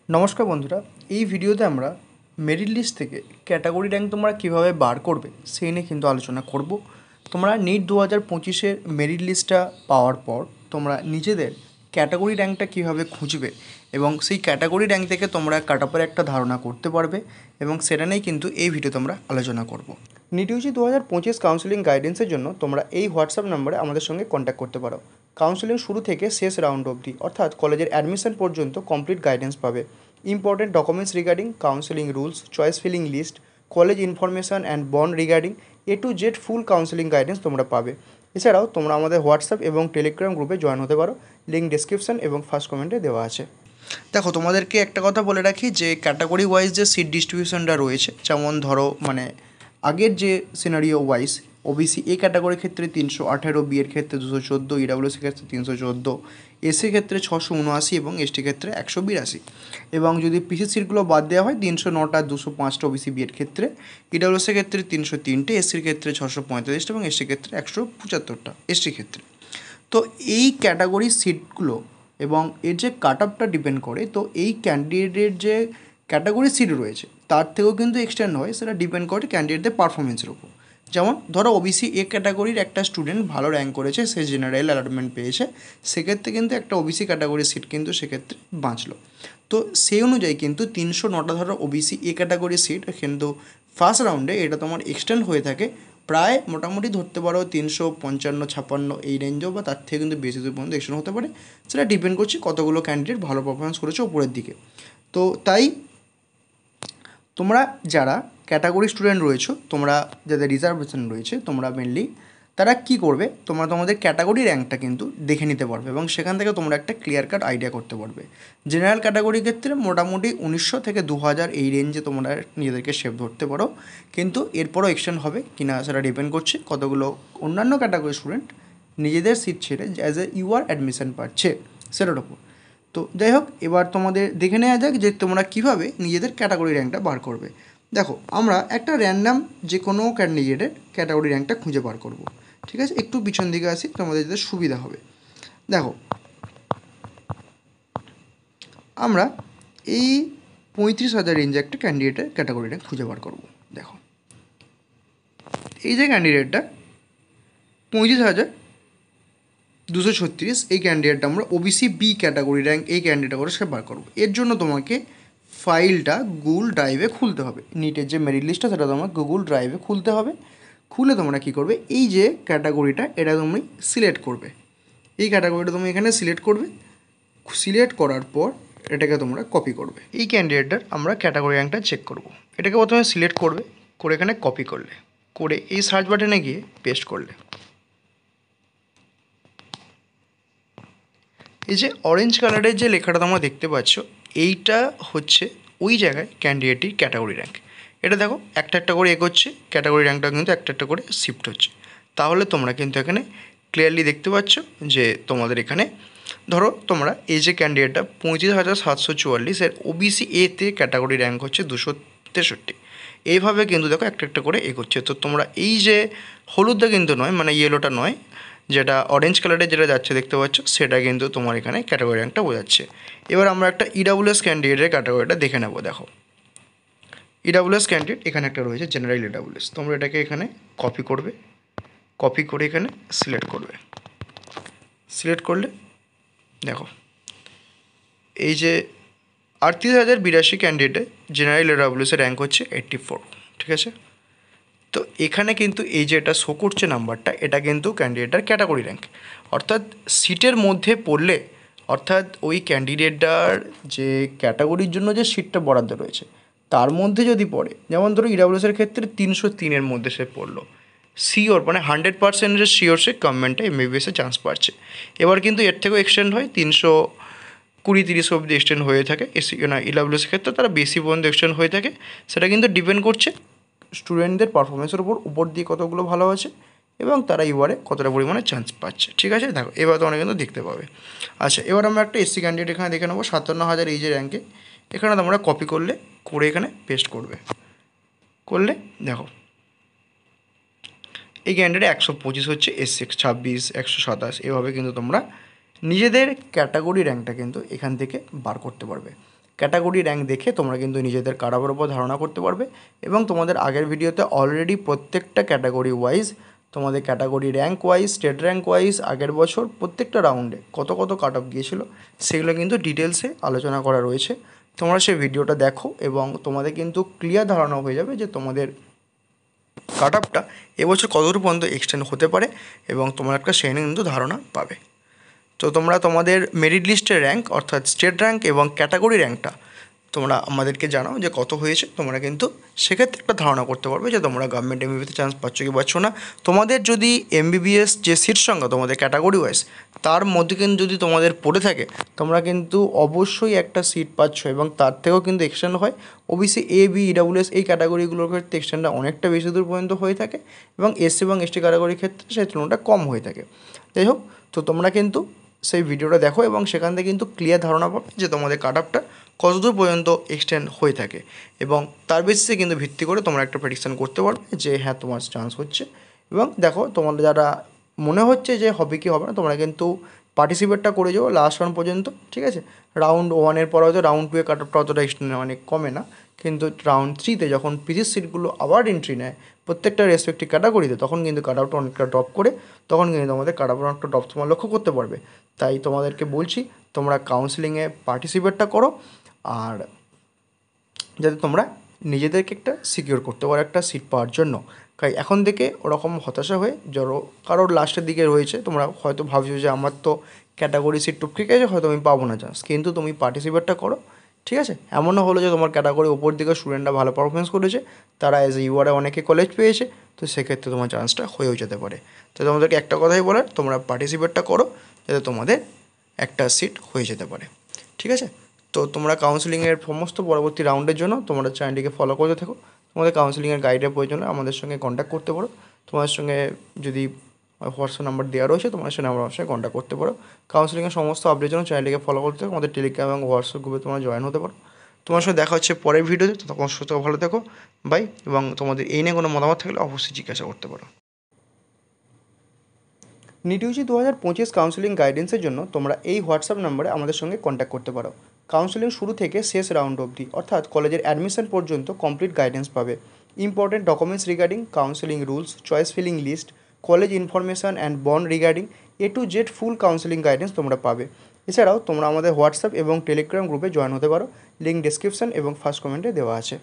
নমস্কার বন্ধুরা, এই ভিডিওতে আমরা মেরিট লিস্ট থেকে ক্যাটাগরি র্যাঙ্ক তোমরা কীভাবে বার করবে সেই নিয়ে কিন্তু আলোচনা করব। তোমরা নিট 2025-এর মেরিট লিস্টটা পাওয়ার পর তোমরা নিজেদের ক্যাটাগরি র্যাঙ্কটা কীভাবে খুঁজবে এবং সেই ক্যাটাগরি র্যাঙ্ক থেকে তোমরা কাট অফের একটা ধারণা করতে পারবে এবং সেটা নিয়েই কিন্তু এই ভিডিওতে আমরা আলোচনা করব। নিট ইউজি 2025 কাউন্সেলিং গাইডেন্সের জন্য তোমরা এই হোয়াটসঅ্যাপ নম্বরে আমাদের সঙ্গে কন্ট্যাক্ট করতে পারো। কাউন্সেলিং শুরু থেকে শেষ রাউন্ড অবধি অর্থাৎ কলেজের অ্যাডমিশন পর্যন্ত কমপ্লিট গাইডেন্স পাবে। Important documents regarding counselling rules, choice filling list, college information and bond regarding A to Z full counselling guidance তোমরা পাবে। এছাড়াও তোমরা আমাদের হোয়াটসঅ্যাপ এবং টেলিগ্রাম গ্রুপে জয়েন হতে পারো, লিঙ্ক ডেসক্রিপশন এবং ফার্স্ট কমেন্টে দেওয়া আছে। দেখো, তোমাদেরকে একটা কথা বলে রাখি যে ক্যাটাগরি ওয়াইজ যে সিট ডিস্ট্রিবিউশনটা রয়েছে, যেমন ধরো আগের যে সিনারিও ওয়াইজ ওবিসি এ ক্যাটাগরির ক্ষেত্রে 318, বি এর ক্ষেত্রে 214, ইডাব্লিউসি ক্ষেত্রে 314, এসি ক্ষেত্রে 679 এবং এসটি ক্ষেত্রে 182। এবং যদি পিসি সিটগুলো বাদ দেওয়া হয় 309টা 205টা ওবিসি বি এর ক্ষেত্রে, ইডাব্লিউসি ক্ষেত্রে 303টে, এসসির ক্ষেত্রে 645টা এবং এসটি ক্ষেত্রে 175টা এসটি ক্ষেত্রে। তো এই ক্যাটাগরি সিটগুলো এবং এর যে কাট অফটা ডিপেন্ড করে, তো এই ক্যান্ডিডেটের যে ক্যাটাগরি সিট রয়েছে তার থেকেও কিন্তু এক্সটেন্ড হয়, সেটা ডিপেন্ড করে ক্যান্ডিডেটদের পারফরমেন্সের উপর। যেমন ধরো ওবিসি এ ক্যাটাগরির একটা স্টুডেন্ট ভালো র্যাঙ্ক করেছে, সে জেনারেল অ্যালটমেন্ট পেয়েছে, সেক্ষেত্রে কিন্তু একটা ওবিসি ক্যাটাগরির সিট কিন্তু সেক্ষেত্রে বাঁচলো। তো সেই অনুযায়ী কিন্তু 309টা ধরো ওবিসি এ ক্যাটাগরির সিট কিন্তু ফার্স্ট রাউন্ডে এটা তোমার এক্সটেন্ড হয়ে থাকে প্রায় মোটামুটি ধরতে পারো 355-56 এই রেঞ্জও, বা তার থেকে কিন্তু বেশি দূর পর্যন্ত এক্সটেন্ড হতে পারে। সেটা ডিপেন্ড করছে কতগুলো ক্যান্ডিডেট ভালো পারফরমেন্স করেছে ওপরের দিকে। তো তাই তোমরা যারা ক্যাটাগরি স্টুডেন্ট রয়েছো, তোমরা যাদের রিজার্ভেশন রয়েছে, তোমরা মেনলি তারা কী করবে, তোমরা তোমাদের ক্যাটাগরি র্যাঙ্কটা কিন্তু দেখে নিতে পারবে এবং সেখান থেকে তোমরা একটা ক্লিয়ার কাট আইডিয়া করতে পারবে। জেনারেল ক্যাটাগরির ক্ষেত্রে মোটামুটি 1900 থেকে 2000 এই রেঞ্জে তোমরা নিজেদেরকে শেপ ধরতে পারো, কিন্তু এরপরও এক্সটেন্ড হবে কি না সেটা ডিপেন্ড করছে কতগুলো অন্যান্য ক্যাটাগরি স্টুডেন্ট নিজেদের সিট ছেড়ে অ্যাজ এ ইউআর অ্যাডমিশন পাচ্ছে সেটার ওপর। তো যাই হোক, এবার তোমাদের দেখে নেওয়া যাক যে তোমরা কীভাবে নিজেদের ক্যাটাগরি র্যাঙ্কটা বার করবে। দেখো, আমরা একটা র্যান্ডাম যে কোনো ক্যান্ডিডেটের ক্যাটাগরি র্যাঙ্কটা খুঁজে বার করব। ঠিক আছে, একটু পিছন দিকে আসি, তোমাদের যাতে সুবিধা হবে। দেখো, আমরা এই 35,000 রেঞ্জে একটা ক্যান্ডিডেটের ক্যাটাগরি র্যাঙ্ক খুঁজে বার করব। দেখো, এই যে ক্যান্ডিডেটটা 35,236, এই ক্যান্ডিডেটটা আমরা ওবিসি বি ক্যাটাগরি র্যাঙ্ক এই ক্যান্ডিডেট করে সে বার করবো। এর জন্য তোমাকে ফাইলটা গুগল ড্রাইভে খুলতে হবে। নিটের যে মেরিট লিস্টটা সেটা তোমার গুগল ড্রাইভে খুলতে হবে। খুলে তোমরা কী করবে, এই যে ক্যাটাগরিটা এটা তুমি সিলেক্ট করবে। এই ক্যাটাগরিটা তুমি এখানে সিলেক্ট করবে। সিলেক্ট করার পর এটাকে তোমরা কপি করবে। এই ক্যান্ডিডেটটার আমরা ক্যাটাগরি র্যাঙ্কটা চেক করব। এটাকে প্রথমে সিলেক্ট করবে, করে এখানে কপি করলে, করে এই সার্চ বাটনে গিয়ে পেস্ট করলে, এই যে অরেঞ্জ কালারের যে লেখাটা তোমরা দেখতে পাচ্ছ, এইটা হচ্ছে ওই জায়গায় ক্যান্ডিডেটটির ক্যাটাগরি র্যাঙ্ক। এটা দেখো একটা একটা করে এগোচ্ছে, ক্যাটাগরি র্যাঙ্কটা কিন্তু একটা একটা করে শিফট হচ্ছে। তাহলে তোমরা কিন্তু এখানে ক্লিয়ারলি দেখতে পাচ্ছ যে তোমাদের এখানে ধরো তোমরা এই যে ক্যান্ডিডেটটা 35,744 এর ওবিসি এতে ক্যাটাগরি র্যাঙ্ক হচ্ছে 263। এইভাবে কিন্তু দেখো একটা একটা করে এগোচ্ছে। তো তোমরা এই যে হলুদটা কিন্তু নয়, ইয়েলোটা নয়, যেটা অরেঞ্জ কালারের যেটা যাচ্ছে দেখতে পাচ্ছ, সেটা কিন্তু তোমার এখানে ক্যাটাগরি র্যাঙ্কটা বোঝাচ্ছে। এবার আমরা একটা ইডাব্লিউএস ক্যান্ডিডেটের ক্যাটাগরিটা দেখে নেব। দেখো, ইডাব্লিউএস ক্যান্ডিডেট এখানে একটা রয়েছে, জেনারেল ইডাব্লিউএস। তোমরা এটাকে এখানে কপি করবে, কপি করে এখানে সিলেক্ট করবে। সিলেক্ট করলে দেখো, এই যে 38,082 ক্যান্ডিডেটে জেনারেল ইডাব্লিউএসের র্যাঙ্ক হচ্ছে 84। ঠিক আছে, তো এখানে কিন্তু এই যে এটা শো করছে নাম্বারটা, এটা কিন্তু ক্যান্ডিডেটার ক্যাটাগরি র্যাঙ্ক। অর্থাৎ সিটের মধ্যে পড়লে, অর্থাৎ ওই ক্যান্ডিডেটটার যে ক্যাটাগরির জন্য যে সিটটা বরাদ্দ রয়েছে তার মধ্যে যদি পড়ে, যেমন ধরো ইডাব্লিউএসের ক্ষেত্রে 303-এর মধ্যে সে পড়লো, শিওর 100% শিওর সে গভর্নমেন্টে এমবিবিএসে চান্স পাচ্ছে। এবার কিন্তু এর থেকেও এক্সটেন্ড হয়, 320-30 অবধি এক্সটেন্ড হয়ে থাকে। ইডাব্লিউএসের ক্ষেত্রে তারা বেশি পর্যন্ত এক্সটেন্ড হয়ে থাকে। সেটা কিন্তু ডিপেন্ড করছে স্টুডেন্টদের পারফরমেন্সের উপর দিয়ে কতগুলো ভালো আছে এবং তারা ইউআরে কতটা পরিমাণে চান্স পাচ্ছে। ঠিক আছে, দেখো এবার তোমরা কিন্তু দেখতে পাবে। আচ্ছা, এবার আমরা একটা এসসি ক্যান্ডিডেট এখানে দেখে নেবো 57,000 এই যে র্যাঙ্কে। এখানে তোমরা কপি করলে, করে এখানে পেস্ট করবে। করলে দেখো, এই ক্যান্ডিডেট 125 হচ্ছে, এসসি 26, 127, এভাবে কিন্তু তোমরা নিজেদের ক্যাটাগরি র্যাঙ্কটা কিন্তু এখান থেকে বার করতে পারবে। ক্যাটাগরি র্যাঙ্ক দেখে তোমরা কিন্তু নিজেদের কাট অফের উপর ধারণা করতে পারবে। এবং তোমাদের আগের ভিডিওতে অলরেডি প্রত্যেকটা ক্যাটাগরি ওয়াইজ, তোমাদের category rank wise, state rank wise আগের বছর প্রত্যেকটা রাউন্ডে কত কত কাট অফ গিয়েছিলো সেগুলো কিন্তু ডিটেলসে আলোচনা করা রয়েছে। তোমরা সেই ভিডিওটা দেখো এবং তোমাদের কিন্তু ক্লিয়ার ধারণা হয়ে যাবে যে তোমাদের কাট অফটা এবছর কতদূর পর্যন্ত এক্সটেন্ড হতে পারে এবং তোমরা একটা সেই কিন্তু ধারণা পাবে। তো তোমরা তোমাদের মেরিট লিস্টের র্যাঙ্ক অর্থাৎ স্টেট র্যাঙ্ক এবং ক্যাটাগরি র্যাঙ্কটা তোমরা আমাদেরকে জানাও যে কত হয়েছে। তোমরা কিন্তু সেক্ষেত্রে একটা ধারণা করতে পারবে যে তোমরা গভর্নমেন্ট এমবিবিএসতে চান্স পাচ্ছ কি পাচ্ছ না। তোমাদের যদি এমবিবিএস যে সিট সংখ্যা তোমাদের ক্যাটাগরি ওয়াইজ তার মধ্যে কিন্তু যদি তোমাদের পড়ে থাকে, তোমরা কিন্তু অবশ্যই একটা সিট পাচ্ছ এবং তার থেকেও কিন্তু এক্সটেন্ড হয়। ওবিসি, এ, বি, ইডাব্লিউএস এই ক্যাটাগরিগুলোর ক্ষেত্রে এক্সটেন্ডটা অনেকটা বেশি দূর পর্যন্ত হয়ে থাকে এবং এসসি এবং এসটি ক্যাটাগরির ক্ষেত্রে সেই তুলনাটা কম হয়ে থাকে। যাই হোক, তো তোমরা কিন্তু সেই ভিডিওটা দেখো এবং সেখান থেকে কিন্তু ক্লিয়ার ধারণা পাবে যে তোমাদের কাট অফটা কতদূর পর্যন্ত এক্সটেন্ড হয়ে থাকে এবং তার বেসিসে কিন্তু ভিত্তি করে তোমরা একটা প্রেডিকশান করতে পারবে যে হ্যাঁ তোমার চান্স হচ্ছে। এবং দেখো, তোমাদের যারা মনে হচ্ছে যে হবে কি হবে না, তোমরা কিন্তু পার্টিসিপেটটা করে যাও লাস্ট রাউন্ড পর্যন্ত, ঠিক আছে। রাউন্ড 1-এর পর হয়তো রাউন্ড 2-এ কাট অফটা অতটা এক্সটেন্ড মানে কমে না, কিন্তু রাউন্ড 3-তে যখন পিসির সিটগুলো আবার এন্ট্রি নেয় প্রত্যেকটা রেসপেক্টিভ ক্যাটাগরিতে, তখন কিন্তু কাট আউটটা অনেকটা ড্রপ করে, তখন কিন্তু তোমাদের কাট আউট অনেকটা ড্রপ তোমরা লক্ষ্য করতে পারবে। তাই তোমাদেরকে বলছি তোমরা কাউন্সেলিংয়ে পার্টিসিপেটটা করো, আর যাতে তোমরা নিজেদেরকে একটা সিকিওর করতে পারো একটা সিট পাওয়ার জন্য। তাই এখন থেকে ওরকম হতাশা হয়ে জড়ো কারোর লাস্টের দিকে রয়েছে, তোমরা হয়তো ভাবছো যে আমার তো ক্যাটাগরি সিট টপকে গেছে, হয়তো আমি পাবো না চান্স, কিন্তু তুমি পার্টিসিপেটটা করো, ঠিক আছে। এমনও হলো যে তোমার ক্যাটাগরি ওপর দিকে স্টুডেন্টরা ভালো পারফরমেন্স করেছে, তারা এজ এ ইউআরে অনেকে কলেজ পেয়েছে, তো সেক্ষেত্রে তোমার চান্সটা হয়েও যেতে পারে। তো তোমাদেরকে একটা কথাই বলার, তোমরা পার্টিসিপেটটা করো যাতে তোমাদের একটা সিট হয়ে যেতে পারে, ঠিক আছে। তো তোমরা কাউন্সেলিংয়ের সমস্ত পরবর্তী রাউন্ডের জন্য তোমরা চ্যানেলটিকে ফলো করতে থাকো। তোমাদের কাউন্সেলিংয়ের গাইডের প্রয়োজন হলে আমাদের সঙ্গে কন্ট্যাক্ট করতে পারো। তোমাদের সঙ্গে যদি হোয়াটসঅ্যাপ নাম্বার দেওয়া রয়েছে, তোমাদের সঙ্গে আমার সঙ্গে কন্ট্যাক্ট করতে পারো। কাউন্সেলিংয়ের সমস্ত আপডেটের জন্য চ্যানেলটিকে ফলো করতে থাকো। আমাদের টেলিগ্রাম এবং হোয়াটসঅ্যাপ গ্রুপে তোমরা জয়েন হতে পারো। তোমার সঙ্গে দেখা হচ্ছে পরের ভিডিওতে। তখন সুস্থ ভালো থেকো, বাই। এবং তোমাদের এই নিয়ে কোনো মতামত থাকলে অবশ্যই জিজ্ঞাসা করতে পারো। নিট ইউজি 2025 কাউন্সেলিং গাইডেন্সের জন্য তোমরা এই হোয়াটসঅ্যাপ নম্বরে আমাদের সঙ্গে কন্ট্যাক্ট করতে পারো। কাউন্সেলিং শুরু থেকে শেষ রাউন্ড অবধি অর্থাৎ কলেজের অ্যাডমিশন পর্যন্ত কমপ্লিট গাইডেন্স পাবে। Important documents regarding counselling rules, choice filling list, college information and bond regarding A to Z full counselling guidance তোমরা পাবে। এছাড়াও তোমরা আমাদের হোয়াটসঅ্যাপ এবং টেলিগ্রাম গ্রুপে জয়েন হতে পারো। লিঙ্ক ডেসক্রিপশন এবং ফার্স্ট কমেন্টে দেওয়া আছে।